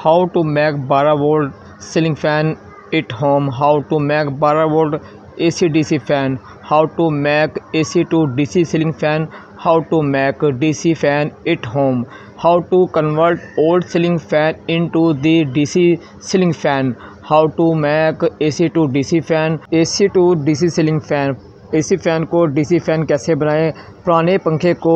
How to make 12-volt ceiling fan at home. How to make 12-volt AC DC fan. How to make AC to DC ceiling fan. How to make DC fan at home. How to convert old ceiling fan into the DC ceiling fan. How to make AC to DC fan. AC to DC ceiling fan. AC fan को DC fan कैसे बनाएं, पुराने पंखे को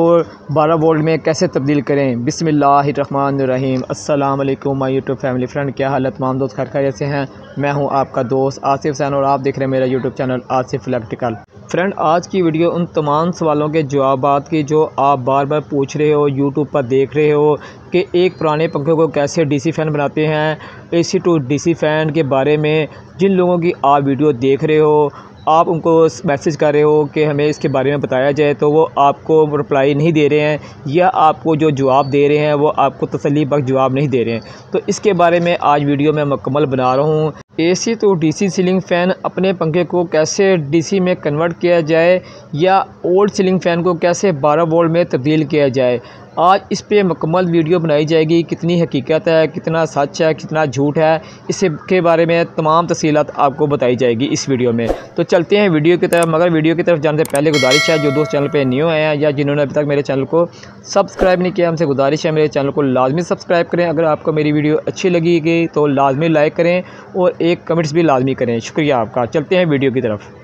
12 volt में कैसे तब्दील करें। बिस्मिल्लाहिर्रहमानिर्रहीम। अस्सलाम वालेकुम माय यूट्यूब फैमिली फ्रेंड, क्या हालत तमाम दोस्त खैरियत से हैं। मैं हूं आपका दोस्त आसिफ हुसैन और आप देख रहे हैं मेरा YouTube channel Asif electrical. Friend, आज की वीडियो उन तमाम सवालों के जवाबात की जो आप बार बार पूछ रहे हो, यूट्यूब पर देख रहे हो कि एक पुराने पंखे को कैसे DC फ़ैन बनाते हैं। AC टू DC फ़ैन के बारे में जिन लोगों की आप वीडियो देख रहे हो, आप उनको मैसेज कर रहे हो कि हमें इसके बारे में बताया जाए, तो वो आपको रिप्लाई नहीं दे रहे हैं या आपको जो जवाब दे रहे हैं वो आपको तसल्ली बख्श जवाब नहीं दे रहे हैं। तो इसके बारे में आज वीडियो में मुकम्मल बना रहा हूँ। AC तो DC सीलिंग फ़ैन अपने पंखे को कैसे DC में कन्वर्ट किया जाए या ओल्ड सीलिंग फ़ैन को कैसे 12 वोल्ट में तब्दील किया जाए। आज इस पे मुकम्मल वीडियो बनाई जाएगी। कितनी हकीकत है, कितना सच है, कितना झूठ है, इसके बारे में तमाम तफसीलात आपको बताई जाएगी इस वीडियो में। तो चलते हैं वीडियो की तरफ। मगर वीडियो की तरफ जाने से पहले गुजारिश है, जो दोस्त चैनल पे न्यू आए हैं या जिन्होंने अभी तक मेरे चैनल को सब्सक्राइब नहीं किया, हमसे गुजारिश है मेरे चैनल को लाजमी सब्सक्राइब करें। अगर आपको मेरी वीडियो अच्छी लगेगी तो लाजमी लाइक करें और एक कमेंट्स भी लाजमी करें। शुक्रिया आपका। चलते हैं वीडियो की तरफ।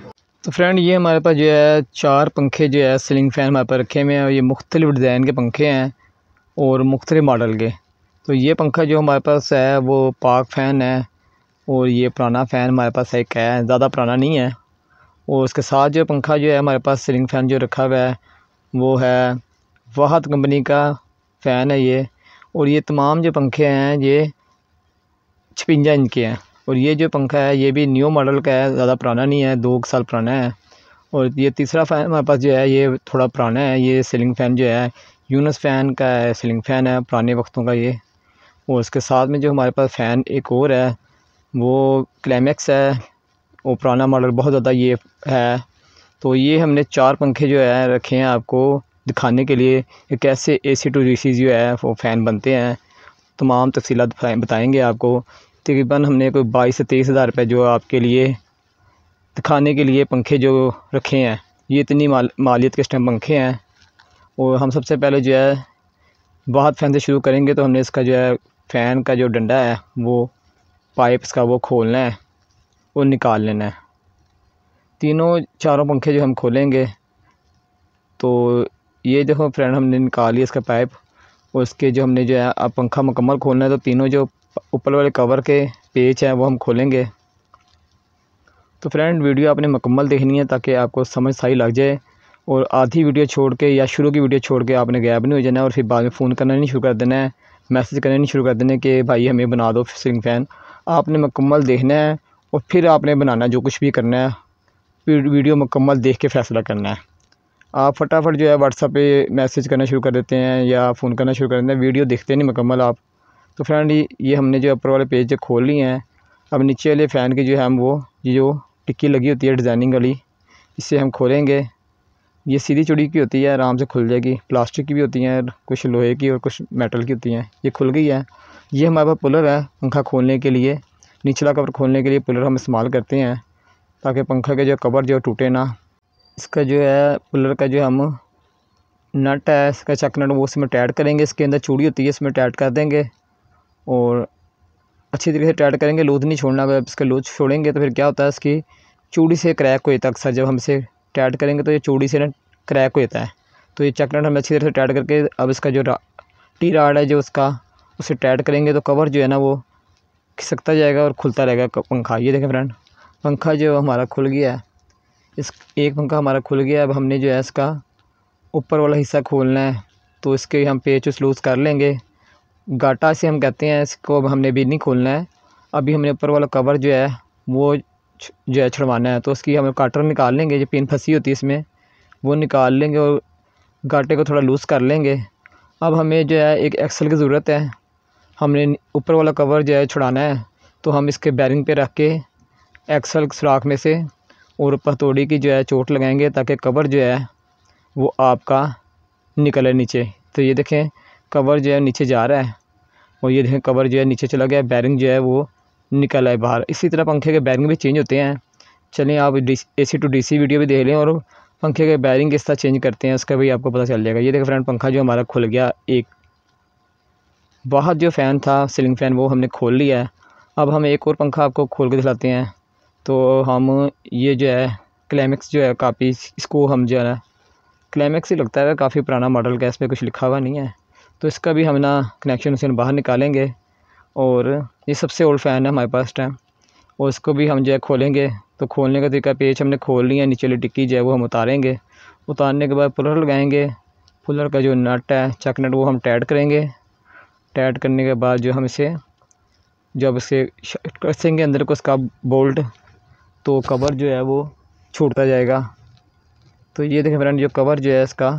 तो फ्रेंड, ये हमारे पास जो है 4 पंखे जो है सीलिंग फ़ैन हमारे पास रखे हुए हैं और ये मुख्तलिफ़ डिज़ाइन के पंखे हैं और मुख्तलिफ़ मॉडल के। तो ये पंखा जो हमारे पास है वो पाक फ़ैन है और ये पुराना फ़ैन हमारे पास एक है, ज़्यादा पुराना नहीं है। और उसके साथ जो पंखा जो है हमारे पास सीलिंग फ़ैन जो रखा हुआ है वो है वाहद कंपनी का फ़ैन है ये। और ये तमाम जो पंखे हैं ये 56 इंच के हैं। और ये जो पंखा है ये भी न्यू मॉडल का है, ज़्यादा पुराना नहीं है, 2 साल पुराना है। और ये तीसरा फ़ैन हमारे पास जो है ये थोड़ा पुराना है। ये सीलिंग फ़ैन जो है यूनस फ़ैन का है, सीलिंग फ़ैन है पुराने वक्तों का ये। और उसके साथ में जो हमारे पास फ़ैन एक और है वो क्लाइमैक्स है, वो पुराना मॉडल बहुत ज़्यादा ये है। तो ये हमने 4 पंखे जो है रखे हैं आपको दिखाने के लिए कि कैसे AC टू DC जो है वो फ़ैन बनते हैं। तमाम तफसीलात बताएँगे आपको। तकरीबन हमने कोई 22 से 23 हज़ार रुपये जो आपके लिए दिखाने के लिए पंखे जो रखे हैं, ये इतनी मालियत के स्टैम्प पंखे हैं। और हम सबसे पहले जो है वाहद फ़ैन से शुरू करेंगे। तो हमने इसका जो है फ़ैन का जो डंडा है वो पाइप इसका वो खोलना है और निकाल लेना है। तीनों चारों पंखे जो हम खोलेंगे तो ये देखो फ्रेंड, हमने निकाल लिया इसका पाइप। और उसके जो हमने जो है अब पंखा मुकम्मल खोलना है तो तीनों जो ऊपर वाले कवर के पेच हैं वो हम खोलेंगे। तो फ्रेंड, वीडियो आपने मुकम्मल देखनी है ताकि आपको समझ सही लग जाए। और आधी वीडियो छोड़ के या शुरू की वीडियो छोड़ के आपने गैप नहीं हो जाना और फिर बाद में फ़ोन करना नहीं शुरू कर देना है, मैसेज करना नहीं शुरू कर देना कि भाई हमें बना दो सीलिंग फ़ैन। आपने मुकम्मल देखना है और फिर आपने बनाना जो कुछ भी करना है, फिर वीडियो मुकम्मल देख के फ़ैसला करना है। आप फटाफट जो है व्हाट्सएप पे मैसेज करना शुरू कर देते हैं या फ़ोन करना शुरू कर देते हैं, वीडियो देखते नहीं मुकम्मल आप। तो फ्रेंड, ये हमने जो ऊपर वाले पेज जो खोल लिए हैं, अब नीचे वाले फ़ैन की जो है हम वो जो टिक्की लगी होती है डिज़ाइनिंग वाली, इससे हम खोलेंगे। ये सीधी चूड़ी की होती है, आराम से खुल जाएगी। प्लास्टिक की भी होती हैं, कुछ लोहे की और कुछ मेटल की होती हैं। ये खुल गई है। ये हमारे पास पुलर है पंखा खोलने के लिए, निचला कवर खोलने के लिए पुलर हम इस्तेमाल करते हैं ताकि पंखा के जो कवर जो टूटे ना। इसका जो है पुलर का जो हम नट है, इसका चक नट वो इसमें टाइट करेंगे। इसके अंदर चूड़ी होती है, इसमें टाइट कर देंगे और अच्छी तरीके से टाइट करेंगे, लूज़ नहीं छोड़ना। अगर इसका लूज़ छोड़ेंगे तो फिर क्या होता है, इसकी चूड़ी से क्रैक हो जाता है अक्सर। जब हम इसे टाइट करेंगे तो ये चूड़ी से ना क्रैक हो जाता है। तो ये चक नट हम अच्छी तरह से टाइट करके अब इसका जो टी राड है जो उसका, उसे टाइट करेंगे तो कवर जो है ना वो खिसकता जाएगा और खुलता रहेगा पंखा। ये देखें फ्रेंड, पंखा जो हमारा खुल गया है। इस एक पंखा हमारा खुल गया। अब हमने जो है इसका ऊपर वाला हिस्सा खोलना है तो इसके हम पेच उस लूज़ कर लेंगे। गाटा से हम कहते हैं इसको। अब हमने भी नहीं खोलना है, अभी हमने ऊपर वाला कवर जो है वो जो है छुड़वाना है। तो उसकी हम काटर निकाल लेंगे, जो पिन फंसी होती है इसमें वो निकाल लेंगे और गाटे को थोड़ा लूज़ कर लेंगे। अब हमें जो है एक एक्सल की ज़रूरत है। हमने ऊपर वाला कवर जो है छुड़ाना है तो हम इसके बैरिंग पे रख के एक्सल सुराख में से और ऊपर हथौड़ी की जो है चोट लगाएंगे ताकि कवर जो है वो आपका निकले नीचे। तो ये देखें कवर जो है नीचे जा रहा है। और ये देखें कवर जो है नीचे चला गया, बैरिंग जो है वो निकल आए बाहर। इसी तरह पंखे के बैरिंग भी चेंज होते हैं। चलिए आप AC to DC वीडियो भी देख लें और पंखे के बैरिंग किस तरह चेंज करते हैं उसका भी आपको पता चल जाएगा। ये देखो फ्रेंड, पंखा जो हमारा खुल गया, एक बाहर जो फ़ैन था सीलिंग फ़ैन वो हमने खोल लिया है। अब हम एक और पंखा आपको खोल के दिखाते हैं। तो हम ये जो है क्लाइमेक्स जो है काफ़ी, इसको हम जो है ना क्लाइमेक्स ही लगता है, काफ़ी पुराना मॉडल का, इस पर कुछ लिखा हुआ नहीं है। तो इसका भी हम ना कनेक्शन से बाहर निकालेंगे और ये सबसे ओल्ड फ़ैन है हमारे पास टाइम, और इसको भी हम जो है खोलेंगे। तो खोलने का तरीका, पेच हमने खोल लिया, नीचे वाली टिक्की जो है वो हम उतारेंगे। उतारने के बाद पुलर लगाएंगे, पुलर का जो नट है चक नट वो हम टाइट करेंगे। टाइट करने के बाद जो हम इसे जब इसे कसेंगे अंदर को इसका बोल्ट, तो कवर जो है वो छूटता जाएगा। तो ये देखें फ्रेंड, जो कवर जो है इसका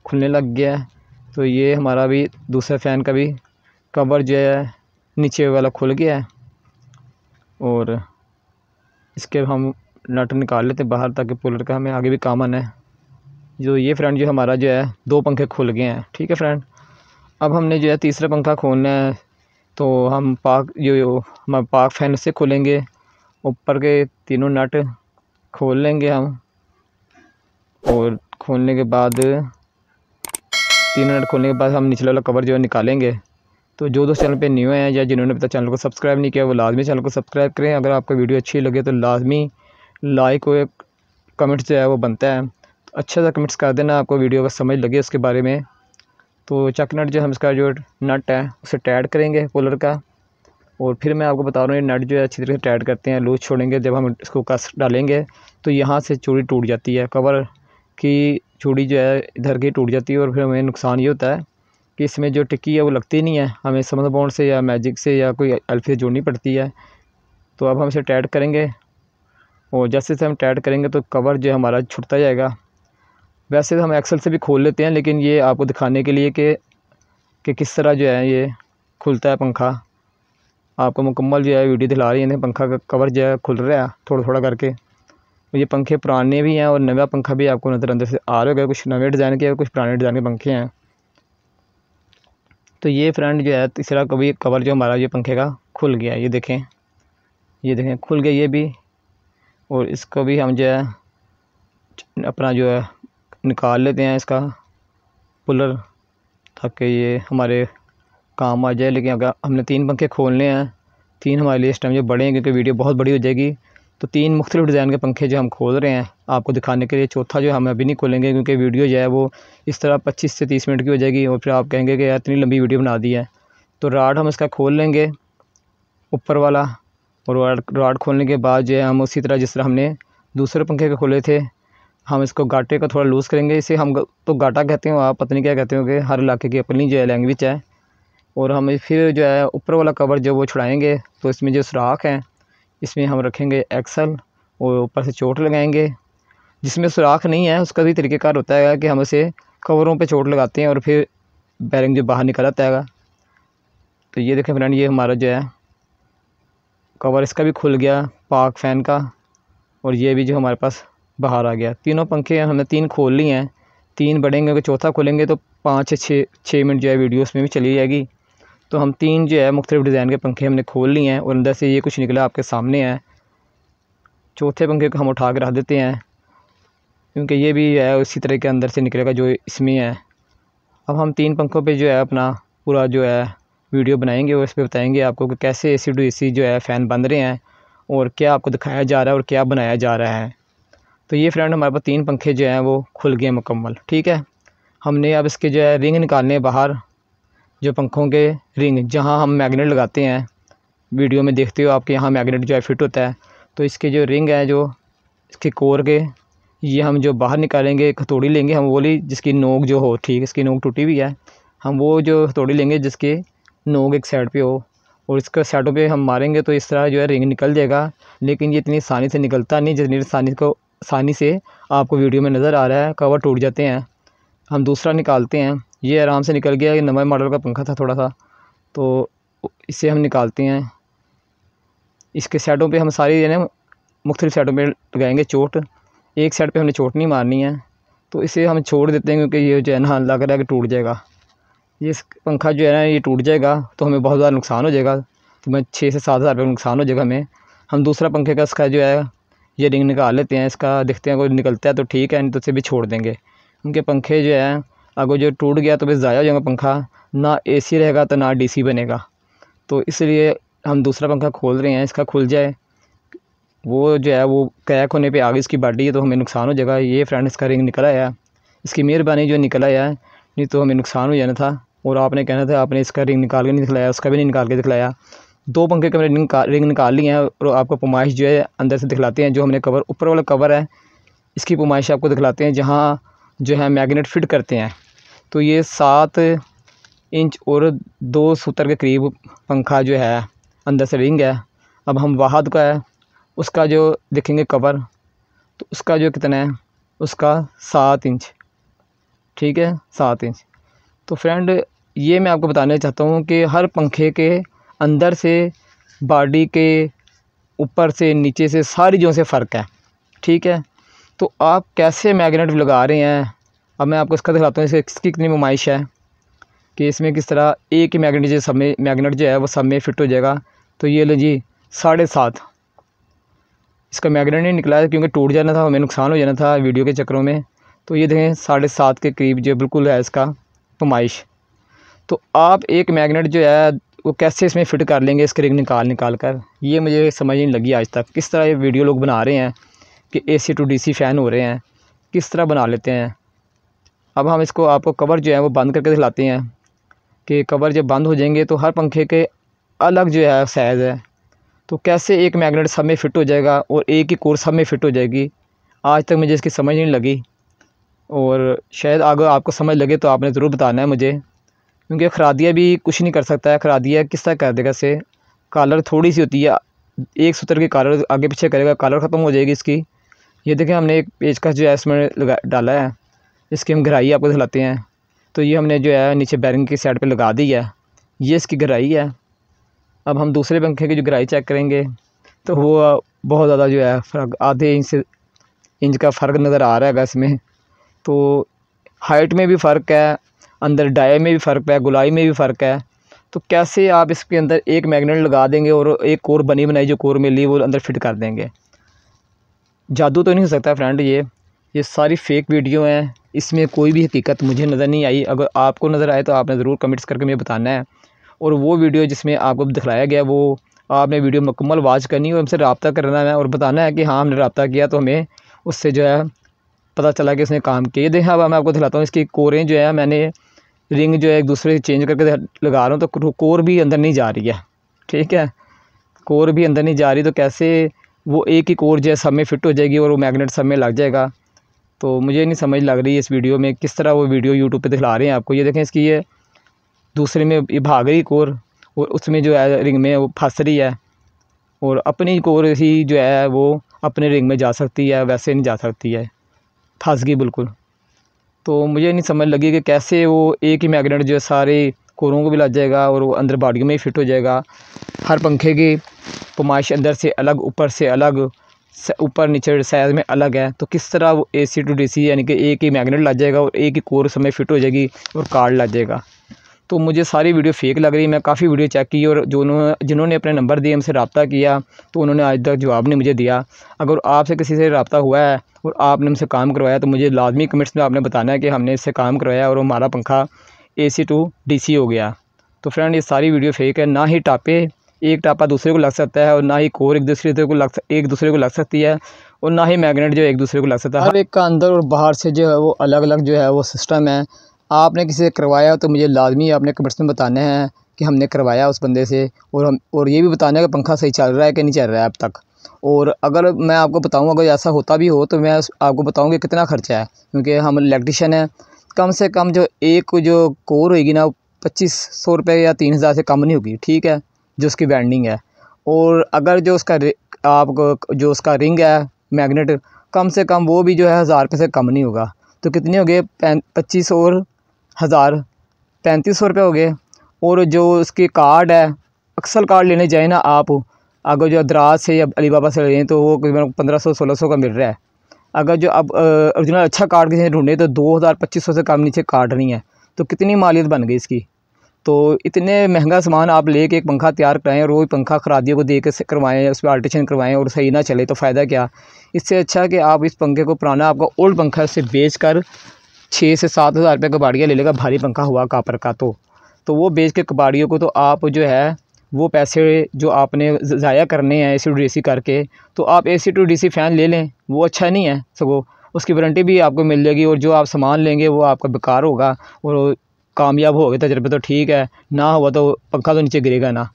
खुलने लग गया है। तो ये हमारा भी दूसरे फ़ैन का भी कवर जो है नीचे वाला खुल गया है, और इसके हम नट निकाल लेते हैं बाहर ताकि पुलर का हमें आगे भी काम आना है। जो ये फ्रेंड जो हमारा जो है 2 पंखे खुल गए हैं, ठीक है फ्रेंड। अब हमने जो है तीसरा पंखा खोलना है। तो हम हम पाक फ़ैन से खोलेंगे, ऊपर के तीनों नट खोल लेंगे हम, और खोलने के बाद तीनों नट खोलने के बाद हम निचला वाला कवर जो है निकालेंगे। तो जो दोस्त चैनल पे न्यू हैं या जिन्होंने अभी तक चैनल को सब्सक्राइब नहीं किया वो लाजमी चैनल को सब्सक्राइब करें। अगर आपको वीडियो अच्छी लगे तो लाजमी लाइक और कमेंट जो है वो बनता है, तो अच्छा सा कमेंट्स कर देना आपको वीडियो का समझ लगे उसके बारे में। तो चक नट जो हम इसका जो नट है उसे टाइट करेंगे पुलर का, और फिर मैं आपको बता रहा हूँ ये नट जो है अच्छी तरह से टाइट करते हैं, लूज छोड़ेंगे जब हम इसको कस डालेंगे तो यहाँ से चूड़ी टूट जाती है, कवर की चूड़ी जो है इधर की टूट जाती है, और फिर हमें नुकसान ये होता है कि इसमें जो टिक्की है वो लगती नहीं है, हमें समर बॉन्ड से या मैजिक से या कोई एल्फी से जोड़नी पड़ती है। तो अब हम इसे टाइट करेंगे, और जैसे हम टाइट करेंगे तो कवर जो है हमारा छुटता जाएगा। वैसे तो हम एक्सल से भी खोल लेते हैं, लेकिन ये आपको दिखाने के लिए कि किस तरह जो है ये खुलता है पंखा, आपको मुकम्मल जो है वीडियो दिखा रही है। पंखा का कवर जो है खुल रहा है थोड़ा थोड़ा करके। ये पंखे पुराने भी हैं और नया पंखा भी आपको नज़र अंदर से आ रहा होगा, कुछ नवे डिज़ाइन के और कुछ पुराने डिज़ाइन के पंखे हैं। तो ये फ्रेंड जो है तीसरा कभी कवर जो हमारा ये पंखे का खुल गया है, ये देखें खुल गया ये भी। और इसको भी हम जो है अपना जो है निकाल लेते हैं इसका पुलर, ताकि ये हमारे काम आ जाए। लेकिन अगर हमने 3 पंखे खोलने हैं, 3 हमारे लिए इस टाइम जो बड़े हैं क्योंकि वीडियो बहुत बड़ी हो जाएगी, तो 3 मुख्तलिफ डिज़ाइन के पंखे जो हम खोल रहे हैं आपको दिखाने के लिए। चौथा जो हम अभी नहीं खोलेंगे क्योंकि वीडियो जो है वो इस तरह 25 से 30 मिनट की हो जाएगी, और फिर आप कहेंगे कि यार इतनी लंबी वीडियो बना दी है। तो राड हम इसका खोल लेंगे ऊपर वाला, और राड खोलने के बाद जो है हम उसी तरह जिस तरह हमने दूसरे पंखे के खोले थे, हम इसको गाटे को थोड़ा लूज़ करेंगे। इसे हम तो गाटा कहते हो, आप पता नहीं क्या कहते हो, कि हर इलाके की अपनी जो है लैंग्वेज है। और हम फिर जो है ऊपर वाला कवर जो वो छुड़ाएँगे, तो इसमें जो सुराख हैं इसमें हम रखेंगे एक्सल, और ऊपर से चोट लगाएंगे। जिसमें सुराख नहीं है उसका भी तरीक़ेकार होता है कि हम इसे कवरों पे चोट लगाते हैं और फिर बैरिंग जो बाहर निकल आता है। तो ये देखें फ्रेंड, ये हमारा जो है कवर इसका भी खुल गया पाक फ़ैन का, और ये भी जो हमारे पास बाहर आ गया। तीनों पंखे हमने 3 खोल लिए हैं, 3 बढ़ेंगे, अगर चौथा खोलेंगे तो 5 से 6 मिनट जो है वीडियो उसमें भी चली जाएगी। तो हम 3 जो है मुख्तलिफ डिज़ाइन के पंखे हमने खोल लिए हैं, और अंदर से ये कुछ निकला आपके सामने है। चौथे पंखे को हम उठा के रख देते हैं क्योंकि ये भी है उसी तरह के अंदर से निकलेगा जो इसमें है। अब हम 3 पंखों पे जो है अपना पूरा जो है वीडियो बनाएंगे, और इस पर बताएंगे आपको कि कैसे AC to DC जो है फ़ैन बन रहे हैं, और क्या आपको दिखाया जा रहा है और क्या बनाया जा रहा है। तो ये फ्रेंड हमारे पास 3 पंखे जो हैं वो खुल गए मुकम्मल, ठीक है। हमने अब इसके जो है रिंग निकालने हैं बाहर, जो पंखों के रिंग जहाँ हम मैग्नेट लगाते हैं, वीडियो में देखते हो आपके यहाँ मैग्नेट जो है फिट होता है। तो इसके जो रिंग है जो इसके कोर के, ये हम जो बाहर निकालेंगे, एक हथौड़ी लेंगे हम वो जिसकी नोक जो हो ठीक, इसकी नोक टूटी हुई है, हम वो जो हथौड़ी लेंगे जिसके नोक एक साइड पे हो, और इसका साइडों पे हम मारेंगे तो इस तरह जो है रिंग निकल जाएगा। लेकिन ये इतनी आसानी से निकलता नहीं जितनी आसानी से आपको वीडियो में नज़र आ रहा है। कवर टूट जाते हैं। हम दूसरा निकालते हैं, ये आराम से निकल गया। ये नवा मॉडल का पंखा था थोड़ा सा, तो इसे हम निकालते हैं। इसके साइडों पे हम सारी ना मुख्तलिफ साइडों पे लगाएंगे चोट, एक साइड पे हमने चोट नहीं मारनी है। तो इसे हम छोड़ देते हैं क्योंकि ये जो है ना लग रहा है कि टूट जाएगा। ये पंखा जो है ना ये टूट जाएगा तो हमें बहुत ज़्यादा नुकसान हो जाएगा, तो मैं 6 से 7 हज़ार रुपये का नुकसान हो जाएगा हमें। हम दूसरा पंखे का इसका जो है ये रिंग निकाल लेते हैं इसका, देखते हैं कोई निकलता है तो ठीक है, नहीं तो उसे भी छोड़ देंगे। उनके पंखे जो है अगर जो टूट गया तो बस ज़ाया हो जाएगा पंखा, ना AC रहेगा तो ना DC बनेगा। तो इसलिए हम दूसरा पंखा खोल रहे हैं, इसका खुल जाए, वो जो है वो क्रैक होने पे आ गई इसकी बॉडी है तो हमें नुकसान हो जाएगा। ये फ्रेंड इसका रिंग निकल आया है, इसकी मेहरबानी जो निकल आया है, नहीं तो हमें नुकसान हो जाना था। और आपने कहना था आपने इसका रिंग निकाल के नहीं दिखलाया, उसका भी नहीं निकाल के दिखलाया। 2 पंखे के मैंने रिंग निकाल लिए हैं और आपको पैमाइश जो है अंदर से दिखलाते हैं। जो हमने कवर ऊपर वाला कवर है इसकी पैमाइश आपको दिखलाते हैं, जहाँ जो है मैग्नेट फिट करते हैं। तो ये 7 इंच और 2 सूतर के करीब पंखा जो है अंदर से रिंग है। अब हम वाहद का है उसका जो देखेंगे कवर, तो उसका जो कितना है उसका 7 इंच, ठीक है 7 इंच। तो फ्रेंड ये मैं आपको बताना चाहता हूँ कि हर पंखे के अंदर से बॉडी के ऊपर से नीचे से सारी जो से फ़र्क है, ठीक है। तो आप कैसे मैग्नेट लगा रहे हैं, अब मैं आपको इसका दिखाता हूँ इसकी कितनी नुमाइश है कि इसमें किस तरह एक ही मैग्नेट जो सब में मैग्नेट जो है वो सब में फिट हो जाएगा। तो ये लो जी 7.5 इसका मैग्नेट नहीं निकला है क्योंकि टूट जाना था, हमें नुकसान हो जाना था वीडियो के चक्करों में। तो ये देखें 7.5 के करीब जो बिल्कुल है इसका पैमाइश। तो आप एक मैग्नेट जो है वो कैसे इसमें फ़िट कर लेंगे इसके रिंग निकाल कर, ये मुझे समझ नहीं लगी आज तक। किस तरह ये वीडियो लोग बना रहे हैं कि AC to DC फ़ैन हो रहे हैं, किस तरह बना लेते हैं। अब हम इसको आपको कवर जो है वो बंद करके दिखलाते हैं कि कवर जब बंद हो जाएंगे तो हर पंखे के अलग जो है साइज़ है, तो कैसे एक मैग्नेट सब में फ़िट हो जाएगा और एक ही कोर सब में फ़िट हो जाएगी। आज तक मुझे इसकी समझ नहीं लगी और शायद आगे आपको समझ लगे तो आपने ज़रूर बताना है मुझे, क्योंकि खरादिया भी कुछ नहीं कर सकता है। खरादिया किस तरह कर देगा इसे, कॉलर थोड़ी सी होती है, एक सूत्र की कॉलर आगे पीछे करेगा, कॉलर ख़त्म हो जाएगी इसकी। ये देखें हमने एक पेचकस जो है इसमें डाला है, इसकी हम गहराई आपको दिखलाते हैं। तो ये हमने जो है नीचे बैरिंग की साइड पे लगा दी है, ये इसकी गहराई है। अब हम दूसरे पंखे की जो गहराई चेक करेंगे तो वो बहुत ज़्यादा जो है फ़र्क, आधे इंच का फ़र्क नज़र आ रहा है इसमें। तो हाइट में भी फ़र्क है, अंदर डाई में भी फ़र्क है, गुलाई में भी फ़र्क है। तो कैसे आप इसके अंदर एक मैग्नेट लगा देंगे और एक कोर बनी बनाई जो कोर मिली वो अंदर फिट कर देंगे। जादू तो नहीं हो सकता फ्रेंड, ये सारी फेक वीडियो हैं, इसमें कोई भी हकीकत मुझे नज़र नहीं आई। अगर आपको नज़र आए तो आपने ज़रूर कमेंट्स करके मुझे बताना है। और वो वीडियो जिसमें आपको दिखलाया गया वो आपने वीडियो मुकम्मल वॉच करनी है और हमसे रब्ता करना है और बताना है कि हाँ हमने रब्ता किया तो हमें उससे जो है पता चला कि उसने काम किया। देखें अब मैं आपको दिखलाता हूँ इसकी कोरें जो है, मैंने रिंग जो है एक दूसरे से चेंज करके लगा रहा हूँ तो कोर भी अंदर नहीं जा रही है, ठीक है, कोर भी अंदर नहीं जा रही। तो कैसे वो एक ही कोर जो है सब में फ़िट हो जाएगी और वो मैग्नेट सब में लग जाएगा। तो मुझे नहीं समझ लग रही है इस वीडियो में किस तरह वो वीडियो यूट्यूब पे दिखला रहे हैं आपको। ये देखें इसकी ये दूसरे में ये भाग रही कोर और उसमें जो है रिंग में वो फंस रही है, और अपनी कोर ही जो है वो अपने रिंग में जा सकती है, वैसे नहीं जा सकती है, फंस गई बिल्कुल। तो मुझे नहीं समझ लगी कि कैसे वो एक ही मैग्नेट जो है सारे कोरों को भी लग जाएगा और वो अंदर बॉडी में ही फिट हो जाएगा। हर पंखे की पैमाइश अंदर से अलग, ऊपर से अलग, ऊपर नीचे साइज़ में अलग है। तो किस तरह वो AC to DC यानी कि एक ही मैग्नेट लग जाएगा और एक ही कोर समय फिट हो जाएगी और कार्ड लग जाएगा। तो मुझे सारी वीडियो फेक लग रही है। मैं काफ़ी वीडियो चेक की और जिन्होंने अपने नंबर दिए हमसे रब्ता किया तो उन्होंने आज तक जवाब नहीं मुझे दिया। अगर आपसे किसी से रब्ता हुआ है और आपने हमसे काम करवाया तो मुझे लाजमी कमेंट्स में आपने बताना है कि हमने इससे काम करवाया और हमारा पंखा AC to DC हो गया। तो फ्रेंड ये सारी वीडियो फेक है, ना ही टापे एक टापा दूसरे को लग सकता है और ना ही कोर एक दूसरे को लग सकती है और ना ही मैग्नेट जो एक दूसरे को लग सकता है। हर एक का अंदर और बाहर से जो है वो अलग अलग जो है वो सिस्टम है। आपने किसी से करवाया तो मुझे लाजमी आपने कमेंट्स में बताना है कि हमने करवाया उस बंदे से, और ये भी बताना है कि पंखा सही चल रहा है कि नहीं चल रहा है अब तक। और अगर मैं आपको बताऊं अगर ऐसा होता भी हो तो मैं आपको बताऊं कि कितना खर्चा है, क्योंकि हम इलेक्ट्रिशियन हैं। कम से कम जो एक जो कोर होगी ना 2500 रुपये या 3000 से कम नहीं होगी, ठीक है, जो उसकी वेल्डिंग है। और अगर जो उसका जो उसका रिंग है मैग्नेट, कम से कम वो भी जो है 1000 रुपये से कम नहीं होगा। तो कितने हो गए 25 और 1000 3500 रुपये हो गए। और जो उसके कार्ड है, अक्सर कार्ड लेने जाए ना आप, अगर जो दराज से या अलीबाबा से लें तो वो 1500-1600 का मिल रहा है। अगर जो अब ओरिजिनल अच्छा कार्ड किसी ने ढूंढे तो 2000-2500 से कम नीचे कार्ड नहीं है। तो कितनी मालियत बन गई इसकी। तो इतने महंगा सामान आप लेके एक पंखा तैयार कराएं और वो पंखा खरादियों को दे के करवाएं, उस पर अल्ट्रेशन करवाएं और सही ना चले तो फ़ायदा क्या। इससे अच्छा कि आप इस पंखे को, पुराना आपका ओल्ड पंखा है, उसे बेच कर 6 से 7 हज़ार रुपये कबाड़िया ले लेगा, भारी पंखा हुआ कापर का। तो वो बेच के कबाड़ियों को, तो आप जो है वो पैसे जो आपने ज़ाया करने हैं AC टू DC करके, तो आप AC टू DC फ़ैन ले लें, वो अच्छा नहीं है। सगों उसकी वारंटी भी आपको मिल जाएगी और जो आप सामान लेंगे वो आपका बेकार होगा और कामयाब हो गए तजर्बे तो ठीक है, ना हुआ तो पंखा तो नीचे गिरेगा ना।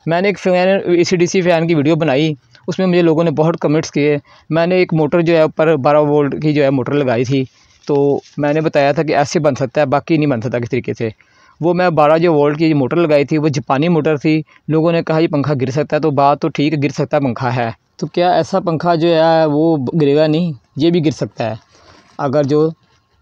मैंने एक फ़ैन AC DC फ़ैन की वीडियो बनाई, उसमें मुझे लोगों ने बहुत कमेंट्स किए। मैंने एक मोटर जो है ऊपर 12 वोल्ट की जो है मोटर लगाई थी, तो मैंने बताया था कि ऐसे बन सकता है, बाकी नहीं बन सकता किस तरीके से। वो मैं 12 जो वोल्ट की मोटर लगाई थी वो जापानी मोटर थी। लोगों ने कहा ये पंखा गिर सकता है, तो बात तो ठीक है, गिर सकता पंखा है, तो क्या ऐसा पंखा जो है वो गिरेगा नहीं? ये भी गिर सकता है अगर जो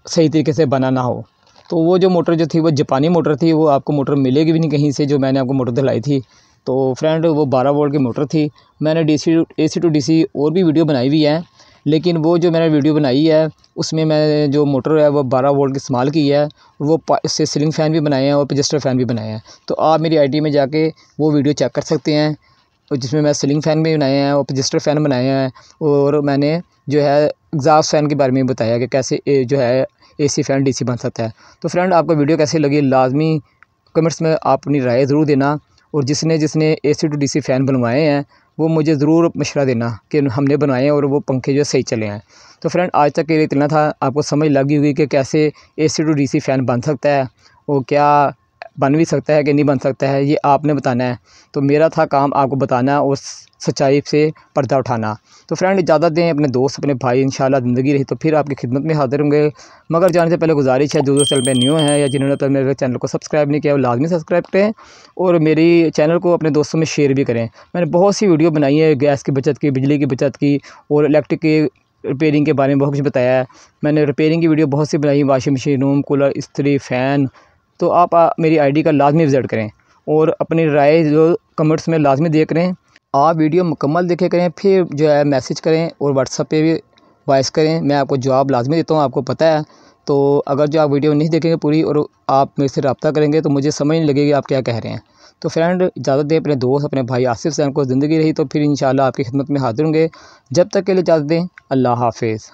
सही तरीके से बना ना हो। तो वो जो मोटर जो थी वो जापानी मोटर थी, वो आपको मोटर मिलेगी भी नहीं कहीं से, जो मैंने आपको मोटर दिलाई थी। तो फ्रेंड वो 12 वोल्ट की मोटर थी। मैंने AC टू DC और भी वीडियो बनाई हुई है, लेकिन वो जो मैंने वीडियो बनाई है उसमें मैंने जो मोटर है वो 12 वोल्ट की इस्तेमाल की है। वो इससे सीलिंग फ़ैन भी बनाए हैं और एडजस्टर फ़ैन भी बनाए हैं। तो आप मेरी ID में जाके वो वीडियो चेक कर सकते हैं, और जिसमें मैं सीलिंग फ़ैन भी बनाए हैं और एडजस्टर फ़ैन बनाए हैं, और मैंने जो है एग्जॉस्ट फ़ैन के बारे में बताया कि कैसे जो है AC फ़ैन DC बन सकता है। तो फ्रेंड आपको वीडियो कैसी लगी लाजमी कमेंट्स में आप अपनी राय ज़रूर देना, और जिसने AC टू DC फ़ैन बनवाए हैं वो मुझे ज़रूर मशवरा देना कि हमने बनवाए हैं और वो पंखे जो सही चले हैं। तो फ्रेंड आज तक के लिए इतना था, आपको समझ लगी होगी कि कैसे AC टू DC फ़ैन बन सकता है, वो क्या बन भी सकता है कि नहीं बन सकता है, ये आपने बताना है। तो मेरा था काम आपको बताना और सच्चाई से पर्दा उठाना। तो फ्रेंड इजाज़त दें, अपने दोस्त अपने भाई, इंशाल्लाह ज़िंदगी रही तो फिर आपकी खिदमत में हाज़िर होंगे। मगर जाने से पहले गुजारिश है, जो चैनल पे न्यू है या जिन्होंने तो मेरे चैनल को सब्सक्राइब नहीं किया वो लाजमी सब्सक्राइब करें, और मेरी चैनल को अपने दोस्तों में शेयर भी करें। मैंने बहुत सी वीडियो बनाई है गैस की बचत की, बिजली की बचत की, और इलेक्ट्रिक की रिपेयरिंग के बारे में बहुत कुछ बताया है। मैंने रिपेयरिंग की वीडियो बहुत सी बनाई, वाशिंग मशीन, रूम कूलर, इस्त्री, फ़ैन। तो आप मेरी ID का लाजमी विज़िट करें और अपनी राय जो कमेंट्स में लाजमी दिया करें। आप वीडियो मुकम्मल देखे करें, फिर जो है मैसेज करें और व्हाट्सएप पे भी वॉइस करें, मैं आपको जवाब लाजमी देता हूँ, आपको पता है। तो अगर जो आप वीडियो नहीं देखेंगे पूरी और आप मेरे से रब्ता करेंगे तो मुझे समझ नहीं लगेगी आप क्या कह रहे हैं। तो फ्रेंड इजाज़त दें, अपने दोस्त अपने भाई आसिफ सैन को, ज़िंदगी रही तो फिर इंशाल्लाह आपकी खिदमत में हाज़िर होंगे। जब तक के लिए इजाज़त दें, अल्लाह हाफिज़।